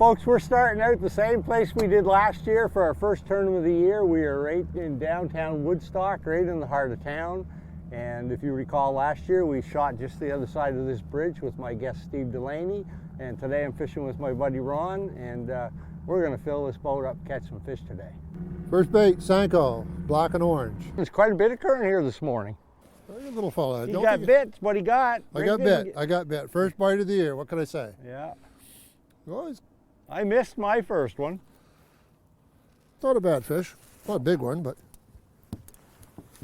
folks, we're starting out the same place we did last year for our first tournament of the year. We are right in downtown Woodstock, right in the heart of town. And if you recall, last year we shot just the other side of this bridge with my guest Steve Delaney. And today I'm fishing with my buddy Ron, and we're going to fill this boat up, catch some fish today. First bait, Sanko, black and orange. There's quite a bit of current here this morning. Very good little fella. He got bit. What he got? I got bit. First bite of the year. What can I say? Yeah. Well, I missed my first one. Not a bad fish. Not a big one, but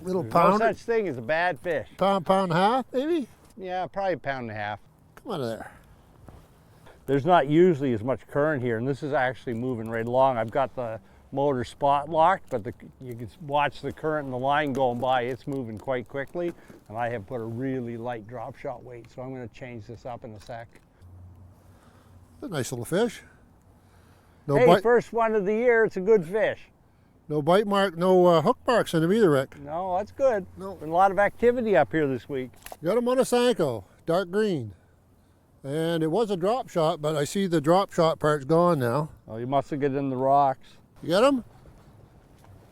little There's pound. no such thing as a bad fish. Pound and a half, maybe? Yeah, probably a pound and a half. Come out of there. There's not usually as much current here, and this is actually moving right along. I've got the motor spot locked, but you can watch the current and the line going by. It's moving quite quickly, and I have put a really light drop shot weight, so I'm going to change this up in a sec. A nice little fish. No Hey, bite. first one of the year, it's a good fish. No bite mark, no hook marks in him either, Rick. No, that's good. No. Been a lot of activity up here this week. Got him on a Sanko, dark green. And it was a drop shot, but I see the drop shot part's gone now. Oh, you must have got in the rocks. You got him?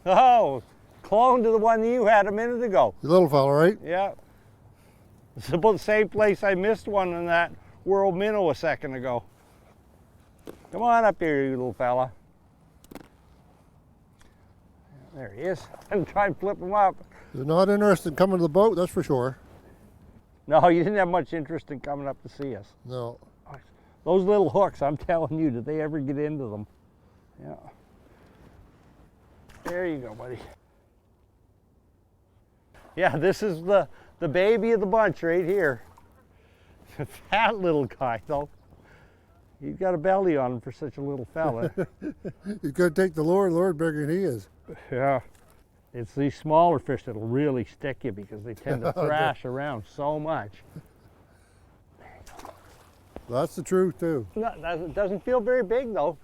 Oh, clone to the one you had a minute ago. The little fella, right? Yeah. It's about the same place I missed one in that World Minnow a second ago. Come on up here, you little fella. There he is. I'm trying to flip him up. They're not interested in coming to the boat, that's for sure. No, you didn't have much interest in coming up to see us. No. Those little hooks, I'm telling you, did they ever get into them? Yeah. There you go, buddy. Yeah, this is the baby of the bunch right here. Fat little guy, though. He's got a belly on him for such a little fella. He's going to take the Lord bigger than he is. Yeah. It's these smaller fish that'll really stick you because they tend to thrash around so much. That's the truth, too. No, it doesn't feel very big, though.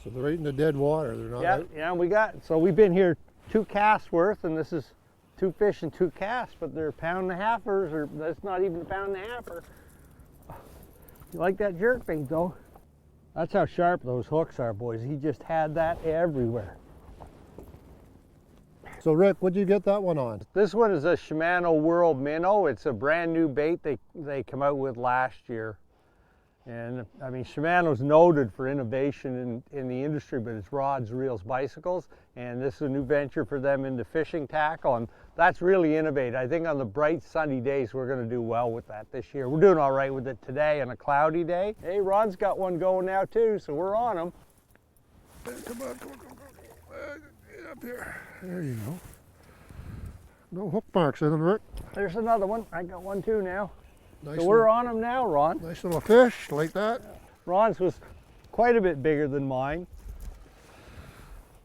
So they're right in the dead water. They're not out. Yeah, we've been here 2 casts worth, and this is 2 fish and 2 casts, but they're pound and a halfers, or that's not even a pound and a halfer. You like that jerkbait, though? That's how sharp those hooks are, boys. He just had that everywhere. So Rick, what'd you get that one on? This one is a Shimano World Minnow. It's a brand new bait they come out with last year. And I mean, Shimano's noted for innovation in the industry, but it's rods, reels, bicycles. And this is a new venture for them into fishing tackle. And that's really innovative. I think on the bright sunny days, we're going to do well with that this year. We're doing all right with it today on a cloudy day. Hey, Ron's got one going now too, so we're on him. Come on. Get up here. There you go. No hook marks in them, Rick. There's another one. I got one too now. Nice So we're on him now, Ron. Nice little fish like that. Ron's was quite a bit bigger than mine.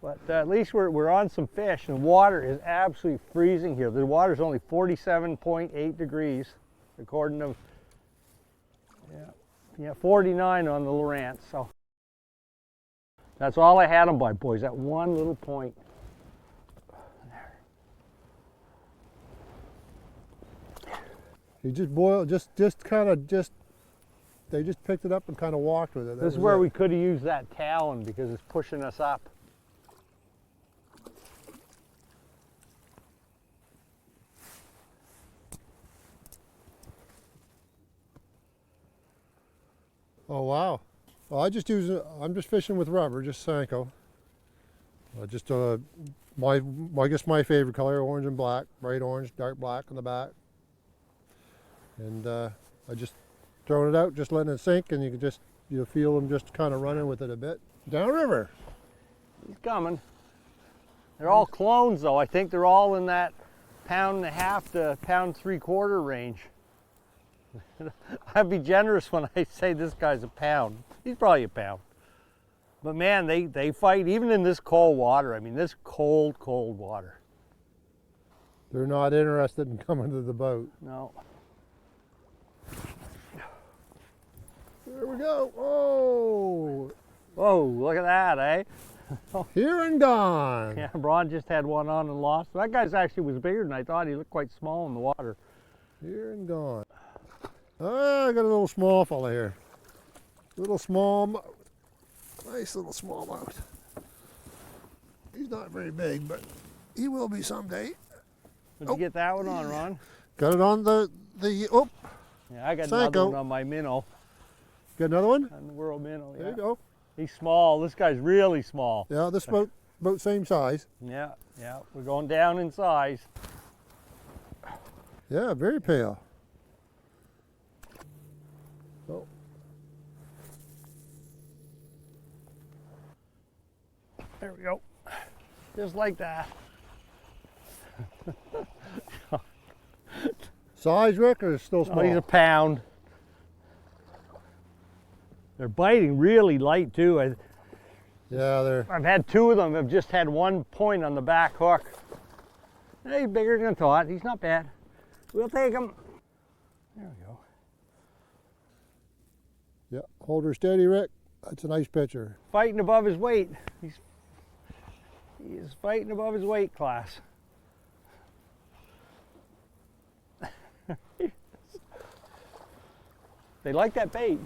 But at least we're on some fish, and the water is absolutely freezing here. The water's only 47.8 degrees, according to, 49 on the Lowrance. So that's all I had them by, boys, that one little point. He just boiled, they just picked it up and kind of walked with it. This is where we could have used that talon because it's pushing us up. Oh wow! Well, I'm just fishing with rubber, just Sanko. I guess my favorite color, orange and black, bright orange, dark black on the back. And I just throwing it out, just letting it sink, and you'll feel them just kind of running with it a bit. Downriver. He's coming. They're all clones though. I think they're all in that 1.5 to 1.75 pound range. I'd be generous when I say this guy's a pound. He's probably a pound. But man, they fight even in this cold water. I mean, this cold water. They're not interested in coming to the boat. No. There we go. Oh! Whoa, look at that, eh? Here and gone. Yeah, Ron just had one on and lost. That guy's actually was bigger than I thought. He looked quite small in the water. Here and gone. Oh, I got a little small fella here. Little smallmouth. Nice little smallmouth. He's not very big, but he will be someday. Did you get that one on, Ron? Got it on the oh. Yeah, I got Sanko. another one on my minnow. Got another one? On the world minnow, yeah. There you go. He's small. This guy's really small. Yeah, this about same size. Yeah, yeah. We're going down in size. Yeah, very pale. Oh. There we go. Just like that. Size, Rick, or still small? Oh, he's a pound. They're biting really light too. Yeah, I've had two of them. I've just had one point on the back hook. He's bigger than I thought. He's not bad. We'll take him. There we go. yeah. Hold her steady, Rick. That's a nice picture. Fighting above his weight. He is fighting above his weight class. They like that bait.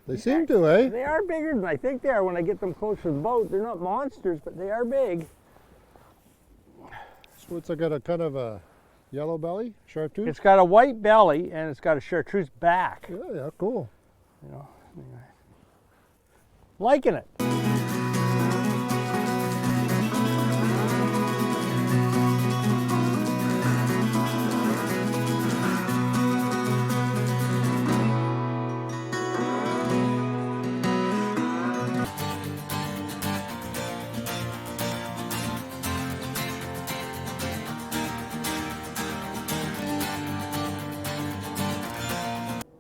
They seem to, eh? They are bigger than I think they are when I get them close to the boat. They're not monsters, but they are big. So it's got a kind of a yellow belly, chartreuse. It's got a white belly and it's got a chartreuse back. Yeah, cool. You know, liking it.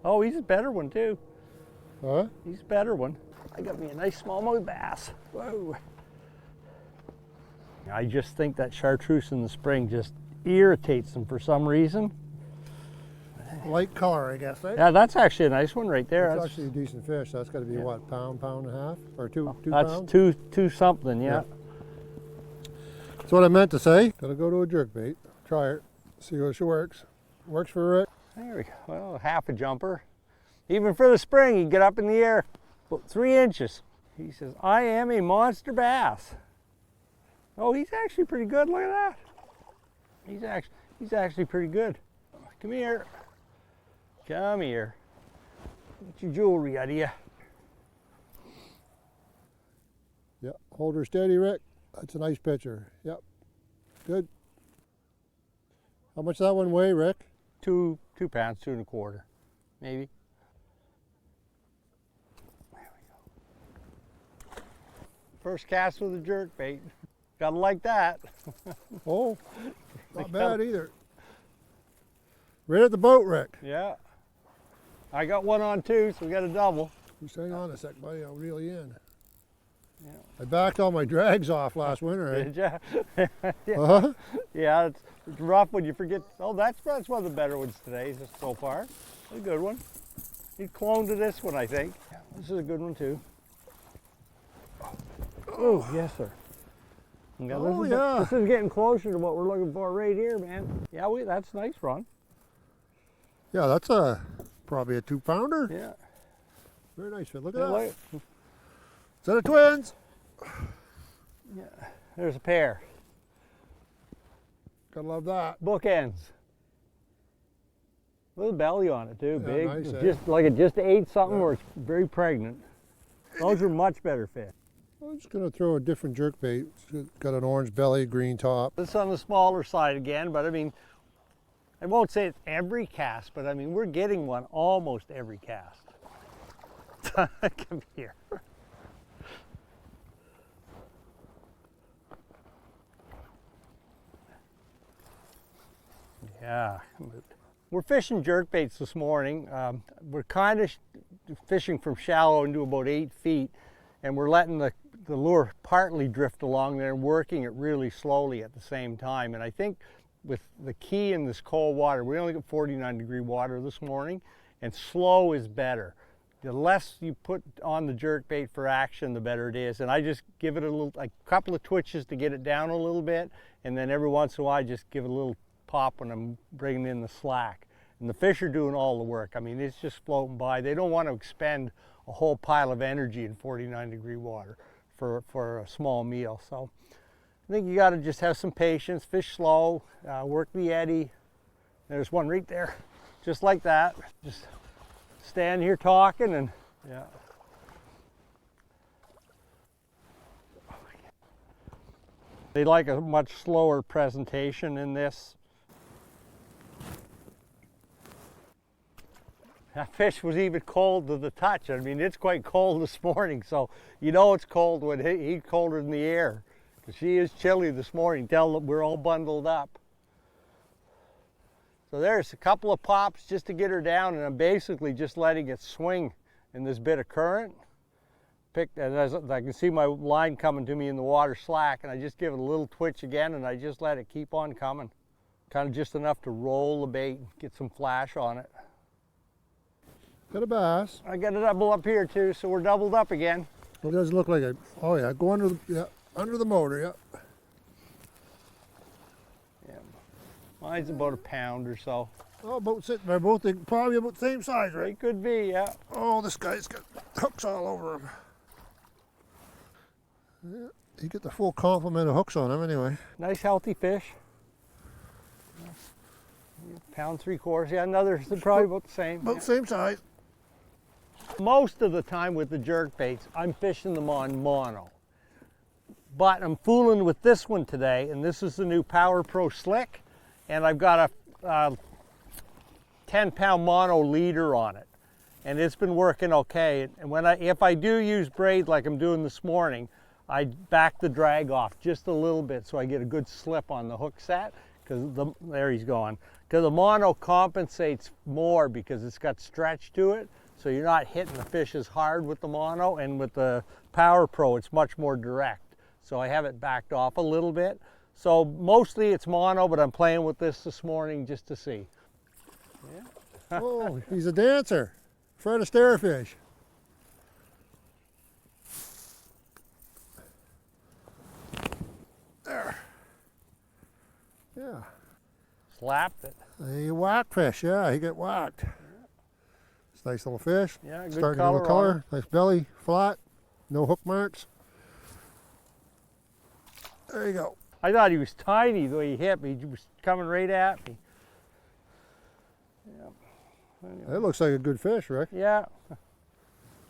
Oh, he's a better one too. Huh? He's a better one. I got me a nice smallmouth bass. Whoa. I just think that chartreuse in the spring just irritates them for some reason. Light color, I guess, right? Yeah, that's actually a nice one right there. That's actually a decent fish. That's got to be what, pound and a half, or two That's pounds? two something, yeah. That's what I meant to say. Gotta go to a jerkbait. Try it. See how she works. Works for Rick. There we go. Well, half a jumper. Even for the spring, you get up in the air about 3 inches. He says, I am a monster bass. Oh, he's actually pretty good. Look at that. He's actually pretty good. Come here. Come here. Get your jewelry out of you. Yep. Hold her steady, Rick. That's a nice picture. Yep. Good. How much that one weigh, Rick? 2 pounds, 2 1/4, maybe. There we go. First cast with a jerk bait. Gotta like that. Oh, not bad either. Right at the boat, Rick. Yeah. I got one on too, so we got a double. Just hang on a sec, buddy. I'll reel you in. Yeah. I backed all my drags off last winter. Eh? Did ya? Yeah. Uh-huh. Yeah, it's rough when you forget. Oh, that's one of the better ones today so far. A good one. He cloned to this one, I think. Yeah, this is a good one too. Oh, yes, sir. Yeah, Oh, this yeah. This is getting closer to what we're looking for right here, man. Yeah, that's nice, Ron. Yeah, that's probably a 2-pounder. Yeah. Very nice fit. Look at Yeah, that. look. Set of twins. Yeah. There's a pair. Gotta love that. Bookends. Little belly on it too, Yeah, big. nice, It's eh? just like it just ate something Yeah. or it's very pregnant. Those are much better fish. I'm just gonna throw a different jerkbait. It's got an orange belly, green top. This on the smaller side again, but I mean, I won't say it's every cast, but I mean, we're getting one almost every cast. Come here. Yeah. We're fishing jerkbaits this morning. We're kind of fishing from shallow into about 8 feet, and we're letting the lure partly drift along there and working it really slowly at the same time. And I think with the key in this cold water, we only got 49-degree water this morning, and slow is better. The less you put on the jerkbait for action, the better it is. And I just give it a couple of twitches to get it down a little bit, and then every once in a while I just give it a little pop when I'm bringing in the slack. And the fish are doing all the work. I mean, it's just floating by. They don't want to expend a whole pile of energy in 49-degree water for a small meal. So I think you got to just have some patience, fish slow, work the eddy. There's one right there, just like that. Just stand here talking and yeah. They like a much slower presentation in this. That fish was even cold to the touch. I mean, it's quite cold this morning, so you know it's cold when he's colder than the air. Because she is chilly this morning. Tell them we're all bundled up. So there's a couple of pops just to get her down, and I'm basically just letting it swing in this bit of current. And as I can see my line coming to me in the water slack, and I just give it a little twitch again, and I just let it keep on coming. Kind of just enough to roll the bait and get some flash on it. Got a bass. I got a double up here too, so we're doubled up again. Well, it doesn't look like it. Oh yeah, go under the, under the motor, yeah. Yeah, mine's about a pound or so. Oh, both sitting there, both probably about the same size, right? They could be, yeah. Oh, this guy's got hooks all over him. Yeah, you get the full complement of hooks on him anyway. Nice healthy fish. Pound 3/4, yeah, another, they're probably about the same. About the same size. Most of the time with the jerk baits, I'm fishing them on mono. But I'm fooling with this one today, and this is the new Power Pro Slick, and I've got a 10-pound mono leader on it, and it's been working okay. And if I do use braid like I'm doing this morning, I back the drag off just a little bit so I get a good slip on the hook set. Because there he's going. Because the mono compensates more because it's got stretch to it, so you're not hitting the fish as hard with the mono, and with the Power Pro it's much more direct. So I have it backed off a little bit. So mostly it's mono, but I'm playing with this morning just to see. Yeah. Oh, he's a dancer. Fred Astaire fish. There. Yeah. Slapped it. A whack fish, yeah, he got whacked. It's a nice little fish. Yeah, good starting color to color. Nice belly, flat, no hook marks. There you go. I thought he was tiny the way he hit me. He was coming right at me. Yeah. Anyway. That looks like a good fish, Rick. Yeah.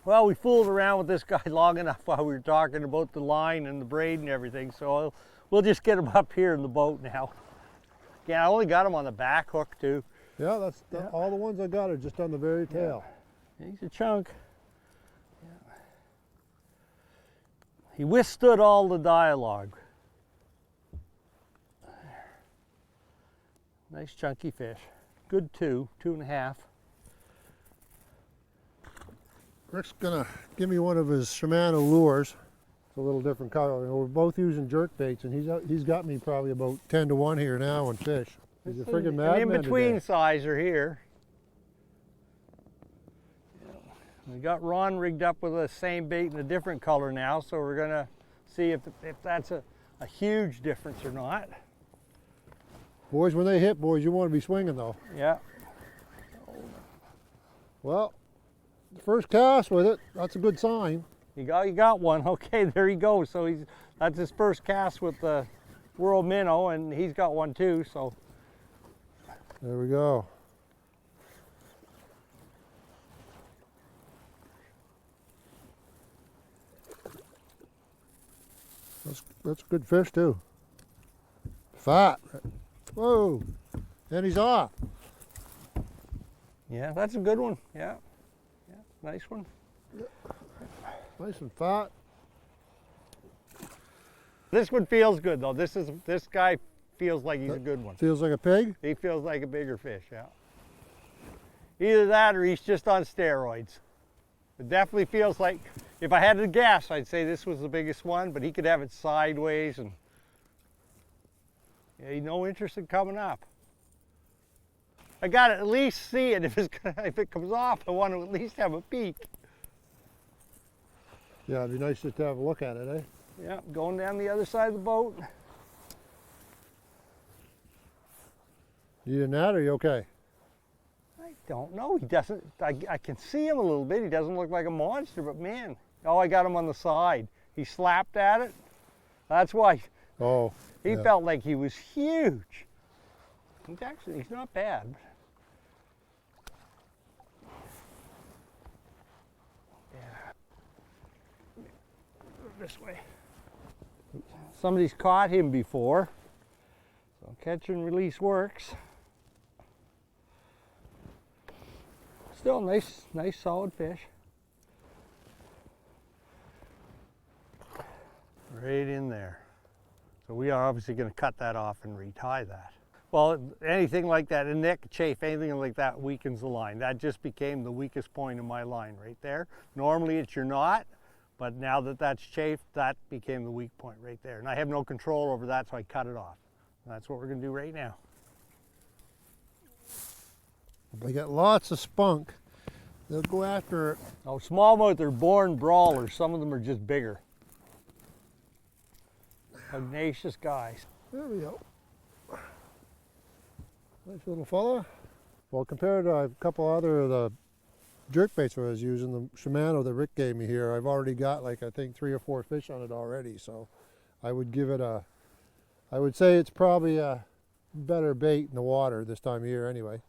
Well, we fooled around with this guy long enough while we were talking about the line and the braid and everything, so we'll just get him up here in the boat now. Yeah, I only got him on the back hook too. Yeah, all the ones I got are just on the very tail. Yeah. He's a chunk. Yeah. He withstood all the dialogue. Nice chunky fish. Good 2.5. Rick's gonna give me one of his Shimano lures. It's a little different color. We're both using jerk baits, and he's got me probably about 10 to 1 here now on fish. He's a friggin' madman in between today. size are here. We got Ron rigged up with the same bait in a different color now, so we're gonna see if that's a huge difference or not. Boys, when they hit, boys, you want to be swinging though. Yeah. Well, the first cast with it, that's a good sign. You got one. Okay, there he goes. So that's his first cast with the World Minnow, and he's got one too. So there we go. That's a good fish too. Fat. Whoa, and he's off. yeah, that's a good one. Yeah, nice one. Nice and fat. This one feels good though. This guy feels like he's a good one. Feels like a pig? He feels like a bigger fish, yeah. Either that or he's just on steroids. It definitely feels like, if I had to guess, I'd say this was the biggest one, but he could have it sideways, and yeah, no interest in coming up. I gotta at least see it. If it comes off, I want to at least have a peek. Yeah, it'd be nice just to have a look at it, eh? Yeah, going down the other side of the boat. You in that, or you okay? don't know. He doesn't, I can see him a little bit. He doesn't look like a monster, but man. Oh, I got him on the side. He slapped at it. That's why. Oh. He yeah. felt like he was huge. He's not bad. Yeah. This way. Somebody's caught him before, so catch and release works. Still nice solid fish. Right in there. So we are obviously going to cut that off and retie that. Well, anything like that, a nick, chafe, anything like that weakens the line. That just became the weakest point in my line right there. Normally it's your knot, but now that that's chafed, that became the weak point right there. And I have no control over that, so I cut it off. And that's what we're going to do right now. They got lots of spunk. They'll go after it. Oh, smallmouth are born brawlers. Some of them are just bigger. Pugnacious guys. There we go. Nice little fella. Well, compared to a couple other of the jerk baits I was using, the Shimano that Rick gave me here, I've already got like I think 3 or 4 fish on it already. So I would give it I would say it's probably a better bait in the water this time of year anyway.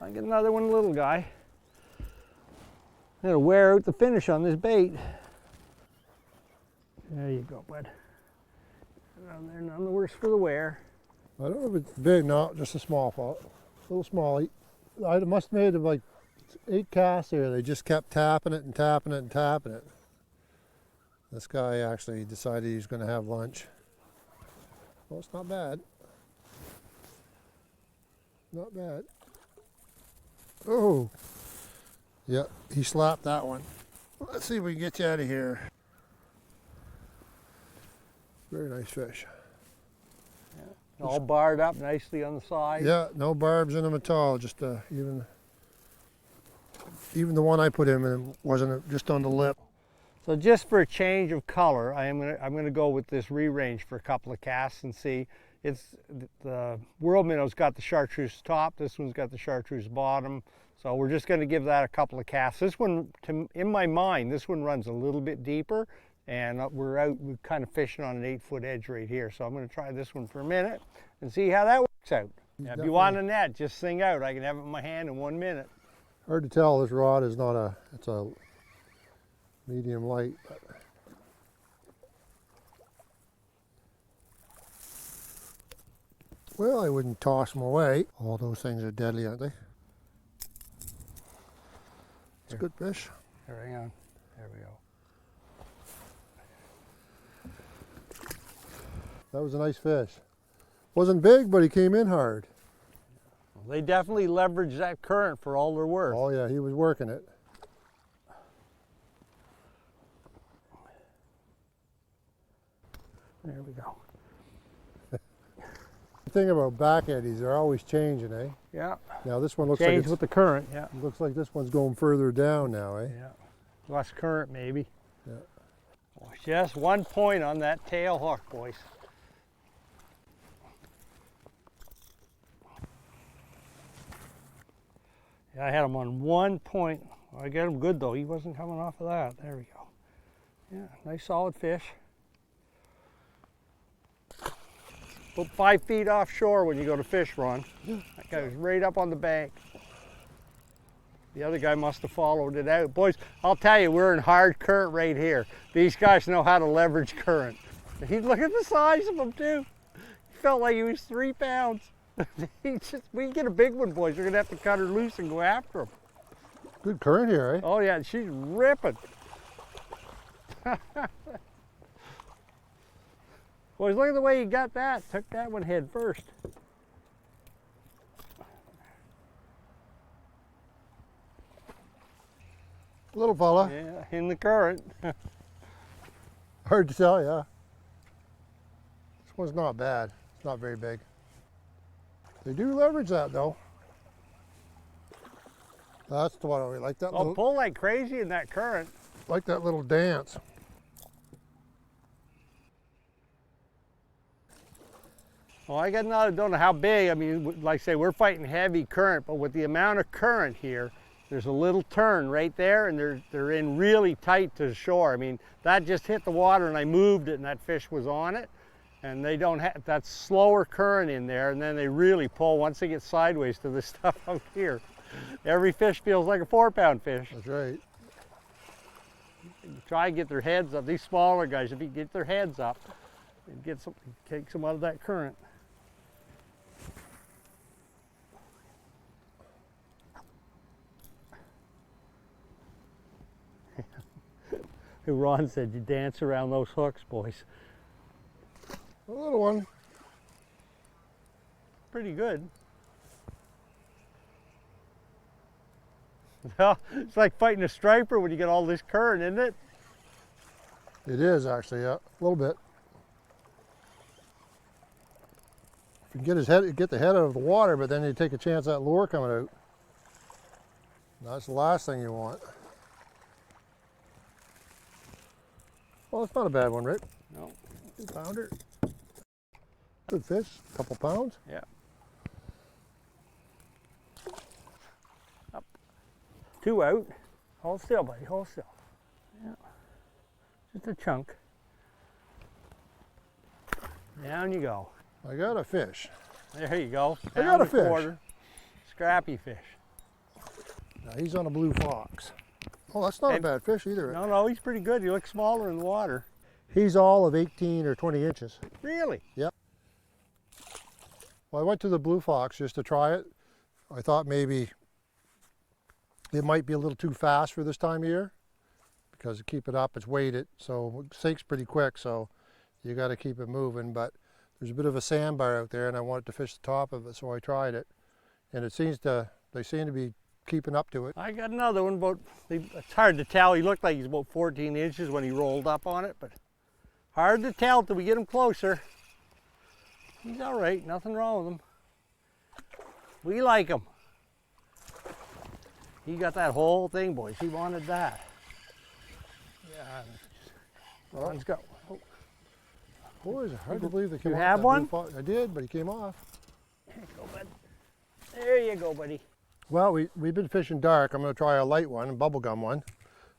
I get another one, little guy. I'm gonna wear out the finish on this bait. There you go, bud. Down there, none the worse for the wear. I don't know if it's big, no, just a small fault. A little small. I must have made like 8 casts here. They just kept tapping it and tapping it and tapping it. This guy actually decided he was going to have lunch. Well, it's not bad. Not bad. Oh, yeah, he slapped that one. Let's see if we can get you out of here. Very nice fish. Yeah. All barred up nicely on the side. Yeah, no barbs in them at all. Just even the one I put him in wasn't just on the lip. So just for a change of color, I'm gonna go with this re-range for a couple of casts and see. It's the World Minnow's got the chartreuse top. This one's got the chartreuse bottom. So we're just going to give that a couple of casts. This one, in my mind, this one runs a little bit deeper, and we're kind of fishing on an 8-foot edge right here. So I'm going to try this one for a minute and see how that works out. Now, if you want a net, just sing out. I can have it in my hand in 1 minute. Hard to tell. This rod is not it's a medium light. But well, I wouldn't toss them away. All those things are deadly, aren't they? It's a good fish. Here, hang on. There we go. That was a nice fish. Wasn't big, but he came in hard. Well, they definitely leveraged that current for all they're worth. Oh yeah, he was working it. There we go. The thing about back eddies, they're always changing, eh? Yeah. Now this one looks Change like it's, with the current. Yeah. looks like this one's going further down now, eh? Yeah. Less current, maybe. Yeah. Well, just 1 point on that tail hook, boys. Yeah, I had him on 1 point. I got him good though. He wasn't coming off of that. There we go. Yeah, nice solid fish. About 5 feet offshore when you go to fish, Ron. That guy was right up on the bank. The other guy must have followed it out. Boys, I'll tell you, we're in hard current right here. These guys know how to leverage current. Look at the size of him too. He felt like he was 3 pounds. We get a big one, boys. You're gonna have to cut her loose and go after him. Good current here, eh? Oh yeah, she's ripping. Boys, look at the way he got that. Took that one head first. Little fella. Yeah, in the current. Hard to tell, yeah. This one's not bad. It's not very big. They do leverage that though. That's the one I like. That Oh, little, pull like crazy in that current. like that little dance. Well, I got another, don't know how big. I mean, like I say, we're fighting heavy current, but with the amount of current here, there's a little turn right there, and they're in really tight to the shore. I mean, that just hit the water, and I moved it, and that fish was on it. And they don't have that slower current in there, and then they really pull once they get sideways to this stuff out here. Every fish feels like a 4-pound fish. That's right. Try and get their heads up. These smaller guys, if you get their heads up, it takes them out of that current. Ron said, you dance around those hooks, boys. A little one. Pretty good. Well, it's like fighting a striper when you get all this current, isn't it? It is actually, yeah, a little bit. If you can get the head out of the water, but then you take a chance of that lure coming out. That's the last thing you want. Well, it's not a bad one, Rick. No. 2-pounder. Good fish, a couple pounds. Yeah. Up. 2 out. Hold still, buddy, hold still. Yeah. Just a chunk. Down you go. I got a fish. There you go. I got a fish. Quarter. Scrappy fish. Now he's on a blue fox. Oh, that's not a bad fish either. No, he's pretty good. He looks smaller in the water. He's all of 18 or 20 inches. Really? Yep. Well, I went to the blue fox just to try it. I thought maybe it might be a little too fast for this time of year because to keep it up, it's weighted, so it sinks pretty quick, so you got to keep it moving. But there's a bit of a sandbar out there, and I wanted to fish the top of it, so I tried it. And they seem to be keeping up to it. I got another one, but it's hard to tell. He looked like he's about 14 inches when he rolled up on it, but hard to tell till we get him closer. He's all right, nothing wrong with him. We like him. He got that whole thing, boys. He wanted that. Yeah. Well, let's go. Oh. Boys, hard to believe they came You off have that one? blue fox. I did, but he came off. There you go, bud. There you go, buddy. Well, we've been fishing dark. I'm going to try a light one, a bubblegum one.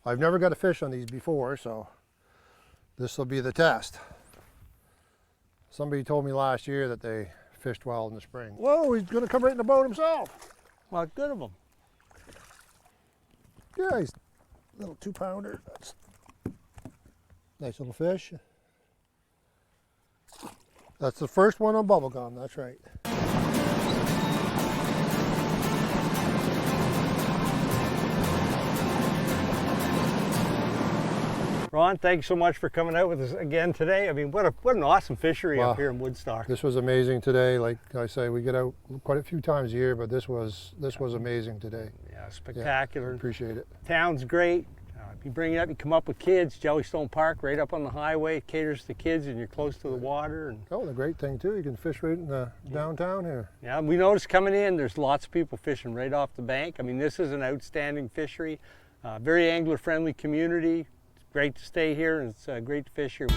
I've never got a fish on these before, so this will be the test. Somebody told me last year that they fished well in the spring. Whoa, he's going to come right in the boat himself. Well, good of him. Yeah, he's a little 2-pounder. That's nice little fish. That's the first one on bubblegum, that's right. Ron, thanks so much for coming out with us again today. I mean, what an awesome fishery up here in Woodstock. This was amazing today. Like I say, we get out quite a few times a year, but this was amazing today. Yeah, spectacular. Yeah, appreciate it. Town's great. If you bring it up, you come up with kids. Jellystone Park, right up on the highway. It caters to kids, and you're close to the water. And oh, the great thing too, you can fish right in the downtown here. yeah, we noticed coming in, there's lots of people fishing right off the bank. I mean, this is an outstanding fishery. Very angler-friendly community. It's great to stay here, and it's great to fish here.